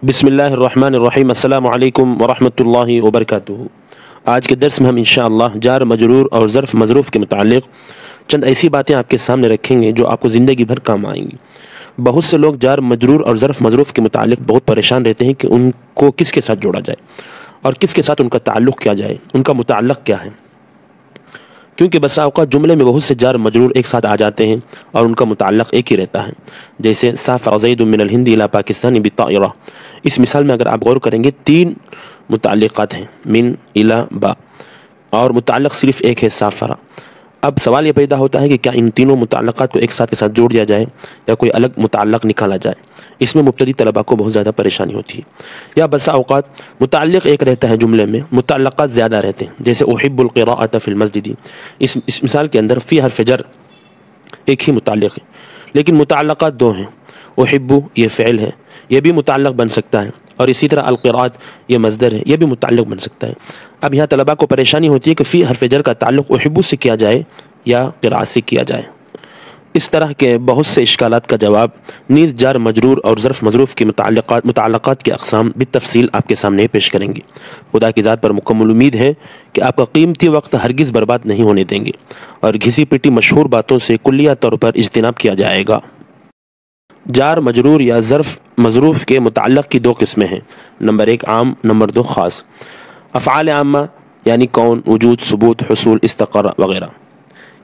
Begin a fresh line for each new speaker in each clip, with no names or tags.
بسم اللہ الرحمن الرحیم۔ السلام علیکم ورحمۃ اللہ وبرکاتہ۔ آج کے درس میں ہم انشاءاللہ جار مجرور اور ظرف مظروف کے متعلق چند ایسی باتیں آپ کے سامنے رکھیں گے جو آپ کو زندگی بھر کام آئیں گی۔ بہت سے لوگ جار مجرور اور ظرف مظروف کے متعلق بہت پریشان رہتے ہیں کہ ان کو کس کے ساتھ جوڑا جائے اور کس کے ساتھ ان کا تعلق کیا جائے، ان کا متعلق کیا ہے، کیونکہ بسا اوقات جملے میں بہت سے جار مجرور ایک ساتھ آ جاتے ہیں اور ان کا متعلق ایک ہی رہتا ہے، جیسے سافر زید من الہند الی پاکستان بالطائرہ۔ اس مثال میں اگر آپ غور کریں گے 3 متعلقات ہیں، من الی با، اور متعلق صرف ایک ہے سافرہ۔ اب سوال یہ پیدا ہوتا ہے کہ کیا ان تینوں متعلقات کو ایک ساتھ کے ساتھ جوڑ دیا جائے یا کوئی الگ متعلق نکالا جائے۔ اس میں مبتدی طلباء کو بہت زیادہ پریشانی ہوتی ہے، یا بسا اوقات متعلق ایک رہتا ہے جملے میں، متعلقات زیادہ رہتے ہیں، جیسے احب القراءۃ فی المسجد۔ اس مثال کے اندر فی حرف جر ایک ہی متعلق ہے لیکن متعلقات 2 ہیں۔ احب یہ فعل ہے، یہ بھی متعلق بن سکتا ہے، اور اسی طرح القراءۃ یہ مصدر ہے، یہ بھی متعلق بن سکتا ہے۔ اب یہاں طلباء کو پریشانی ہوتی ہے کہ فی حرف جر کا تعلق احب سے کیا جائے یا قراءت سے کیا جائے۔ اس طرح کے بہت سے اشکالات کا جواب نیز جار مجرور اور ظرف مظروف کی متعلقات کے اقسام بالتفصیل آپ کے سامنے پیش کریں گے۔ خدا کی ذات پر مکمل امید ہے کہ آپ کا قیمتی وقت ہرگز برباد نہیں ہونے دیں گے اور گھسی پیٹی مشہور باتوں سے کلیہ طور پر اجتناب کیا جائے گا۔ جار مجرور یا ظرف مظروف کے متعلق کی 2 قسمیں ہیں، نمبر 1 عام، نمبر 2 خاص۔ افعال عامہ یعنی کون، وجود، ثبوت، حصول، استقرار وغیرہ۔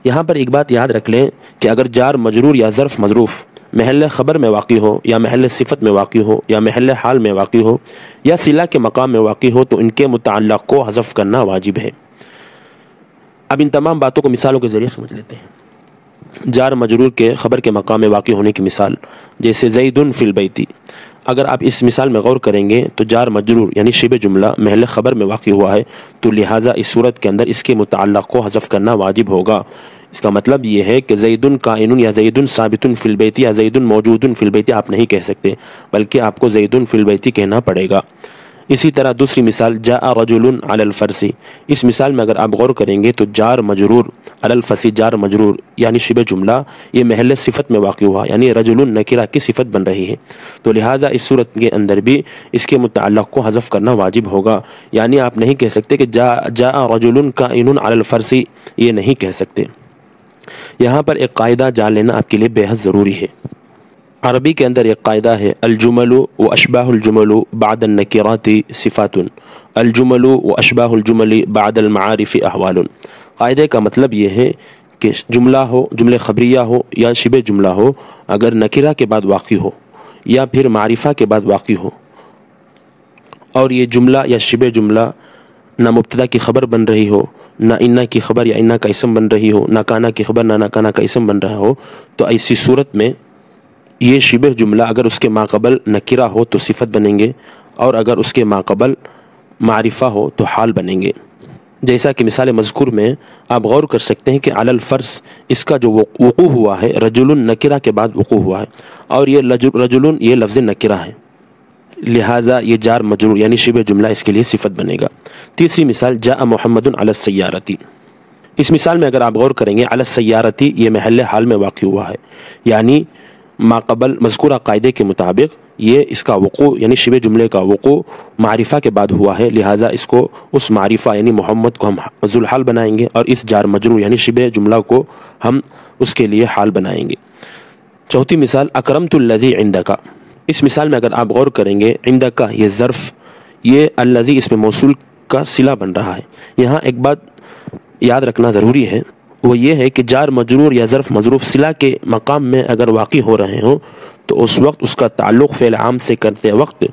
یہاں پر ایک بات یاد رکھ لیں کہ اگر جار مجرور یا ظرف مظروف محل خبر میں واقع ہو یا محل صفت میں واقع ہو یا محل حال میں واقع ہو یا صلہ کے مقام میں واقع ہو تو ان کے متعلق کو حذف کرنا واجب ہے۔ اب ان تمام باتوں کو مثالوں کے ذریعے سمجھ لیتے ہیں۔ جار مجرور کے خبر کے مقام میں واقع ہونے کی مثال، جیسے زید فی البیت۔ اگر آپ اس مثال میں غور کریں گے تو جار مجرور یعنی شبہ جملہ محل خبر میں واقع ہوا ہے، تو لہٰذا اس صورت کے اندر اس کے متعلق کو حذف کرنا واجب ہوگا۔ اس کا مطلب یہ ہے کہ زید کائن یا زید ثابت فی البیت یا زید موجود فی البیت آپ نہیں کہہ سکتے، بلکہ آپ کو زید فی البیت کہنا پڑے گا۔ اسی طرح دوسری مثال جاء رجل علی الفرس۔ اس مثال میں اگر آپ غور کریں گے تو جار مجرور علی الفرس، جار مجرور یعنی شبہ جملہ یہ محل صفت میں واقع ہوا، یعنی رجل نکرہ کی صفت بن رہی ہے، تو لہٰذا اس صورت کے اندر بھی اس کے متعلق کو حذف کرنا واجب ہوگا۔ یعنی آپ نہیں کہہ سکتے کہ جاء رجل کائن علی الفرس، یہ نہیں کہہ سکتے۔ یہاں پر ایک قاعدہ جان لینا آپ کے لیے بے حد ضروری ہے۔ عربی کے اندر ایک قاعدہ ہے، الجمل و اشباہ الجمل بعد النکرات صفات، الجمل و اشباہ الجمل بعد المعارف احوال۔ قاعدے کا مطلب یہ ہے کہ جملہ ہو، جملے خبریہ ہو یا شبہ جملہ ہو، اگر نکرہ کے بعد واقع ہو یا پھر معرفہ کے بعد واقع ہو، اور یہ جملہ یا شبہ جملہ نہ مبتدا کی خبر بن رہی ہو، نہ انا کی خبر یا انا کا اسم بن رہی ہو، نہ کانا کی خبر نہ کانا کا اسم بن رہا ہو، تو ایسی صورت میں یہ شبہ جملہ اگر اس کے ماقبل نکرہ ہو تو صفت بنیں گے، اور اگر اس کے ماقبل معرفہ ہو تو حال بنیں گے۔ جیسا کہ مثال مذکور میں آپ غور کر سکتے ہیں کہ علی الفرس اس کا جو وقوع ہوا ہے رجل نکرہ کے بعد وقوع ہوا ہے، اور یہ رجل یہ لفظ نکرہ ہے، لہٰذا یہ جار مجرور یعنی شبہ جملہ اس کے لیے صفت بنے گا۔ تیسری مثال جاء محمد علی السیارۃ۔ اس مثال میں اگر آپ غور کریں گے علی السیارۃ یہ محل حال میں واقع ہوا ہے، یعنی ماقبل مذکورہ قاعدے کے مطابق یہ اس کا وقوع یعنی شبہ جملے کا وقوع معرفہ کے بعد ہوا ہے، لہٰذا اس کو اس معرفہ یعنی محمد کو ہم ذوالحال بنائیں گے، اور اس جار مجرور یعنی شبہ جملہ کو ہم اس کے لیے حال بنائیں گے۔ چوتھی مثال اکرمت الذی عندک۔ اس مثال میں اگر آپ غور کریں گے عندک یہ ظرف، یہ الذی اس میں موصول کا صلہ بن رہا ہے۔ یہاں ایک بات یاد رکھنا ضروری ہے، وہ یہ ہے کہ جار مجرور یا ظرف مظروف صلہ کے مقام میں اگر واقع ہو رہے ہوں تو اس وقت اس کا تعلق فعل عام سے کرتے وقت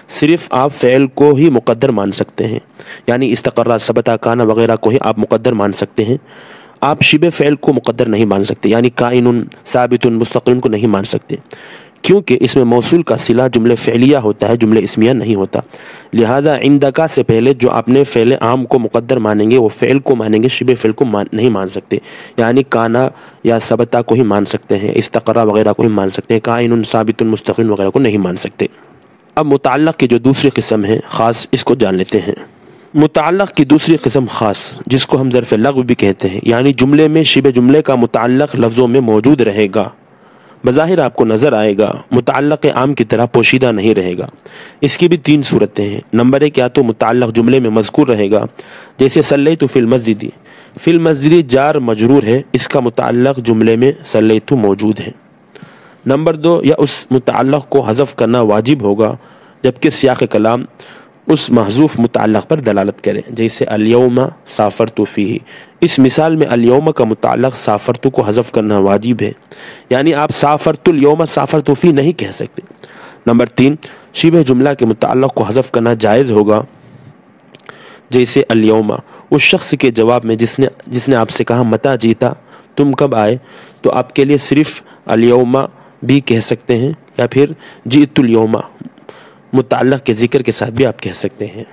صرف آپ فعل کو ہی مقدر مان سکتے ہیں، یعنی استقرار، ثبت، کانا وغیرہ کو ہی آپ مقدر مان سکتے ہیں۔ آپ شبہ فعل کو مقدر نہیں مان سکتے، یعنی کائن، ثابت، مستقل کو نہیں مان سکتے، کیونکہ اس میں موصول کا صلہ جملے فعلیہ ہوتا ہے، جملے اسمیہ نہیں ہوتا۔ لہٰذا عندکا سے پہلے جو آپ نے فعل عام کو مقدر مانیں گے وہ فعل کو مانیں گے، شبہ فعل کو نہیں مان سکتے، یعنی کانا یا ثبتا کو ہی مان سکتے ہیں، استقرا وغیرہ کو ہی مان سکتے ہیں، کائن، ثابت، مستقل وغیرہ کو نہیں مان سکتے۔ اب متعلق کی جو دوسری قسم ہے خاص، اس کو جان لیتے ہیں۔ متعلق کی دوسری قسم خاص، جس کو ہم ظرف لغو بھی کہتے ہیں، یعنی جملے میں شبہ جملے کا متعلق لفظوں میں موجود رہے گا بظاہر آپ کو نظر آئے گا، متعلق عام کی طرح پوشیدہ نہیں رہے گا۔ اس کی بھی 3 صورتیں ہیں۔ نمبر 1، یا تو متعلق جملے میں مذکور رہے گا، جیسے صلیت فی المسجد، فی المسجد جار مجرور ہے، اس کا متعلق جملے میں صلیت موجود ہے۔ نمبر 2، یا اس متعلق کو حذف کرنا واجب ہوگا جبکہ سیاق کلام اس محذوف متعلق پر دلالت کرے، جیسے الیوم سافرت فیہ۔ اس مثال میں الیوم کا متعلق سافرت کو حذف کرنا واجب ہے، یعنی آپ سافرت الیوم سافرت فیہ نہیں کہہ سکتے۔ نمبر 3، شبہ جملہ کے متعلق کو حذف کرنا جائز ہوگا، جیسے الیوم اس شخص کے جواب میں جس نے آپ سے کہا متا جیتا، تم کب آئے، تو آپ کے لیے صرف الیوم بھی کہہ سکتے ہیں، یا پھر جئت الیوم متعلق کے ذکر کے ساتھ بھی آپ کہہ سکتے ہیں۔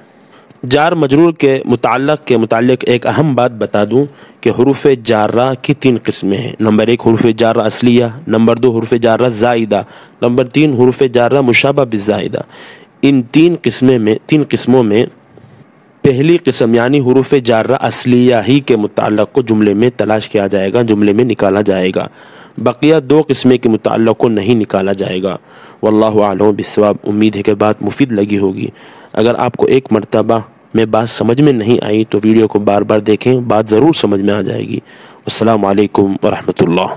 جار مجرور کے متعلق ایک اہم بات بتا دوں کہ حروف جارہ کی 3 قسمیں ہیں۔ نمبر 1 حروف جارہ اصلیہ، نمبر 2 حروف جارہ زائدہ، نمبر 3 حروف جارہ مشابہ بالزائدہ۔ ان 3 قسموں میں پہلی قسم یعنی حروف جارہ اصلیہ ہی کے متعلق کو جملے میں تلاش کیا جائے گا، جملے میں نکالا جائے گا۔ بقیہ 2 قسمیں کے متعلق کو نہیں نکالا جائے گا۔ واللہ اعلم بالصواب۔ امید ہے کہ بات مفید لگی ہوگی۔ اگر آپ کو ایک مرتبہ میں بات سمجھ میں نہیں آئی تو ویڈیو کو بار بار دیکھیں، بات ضرور سمجھ میں آ جائے گی۔ السلام علیکم ورحمۃ اللہ۔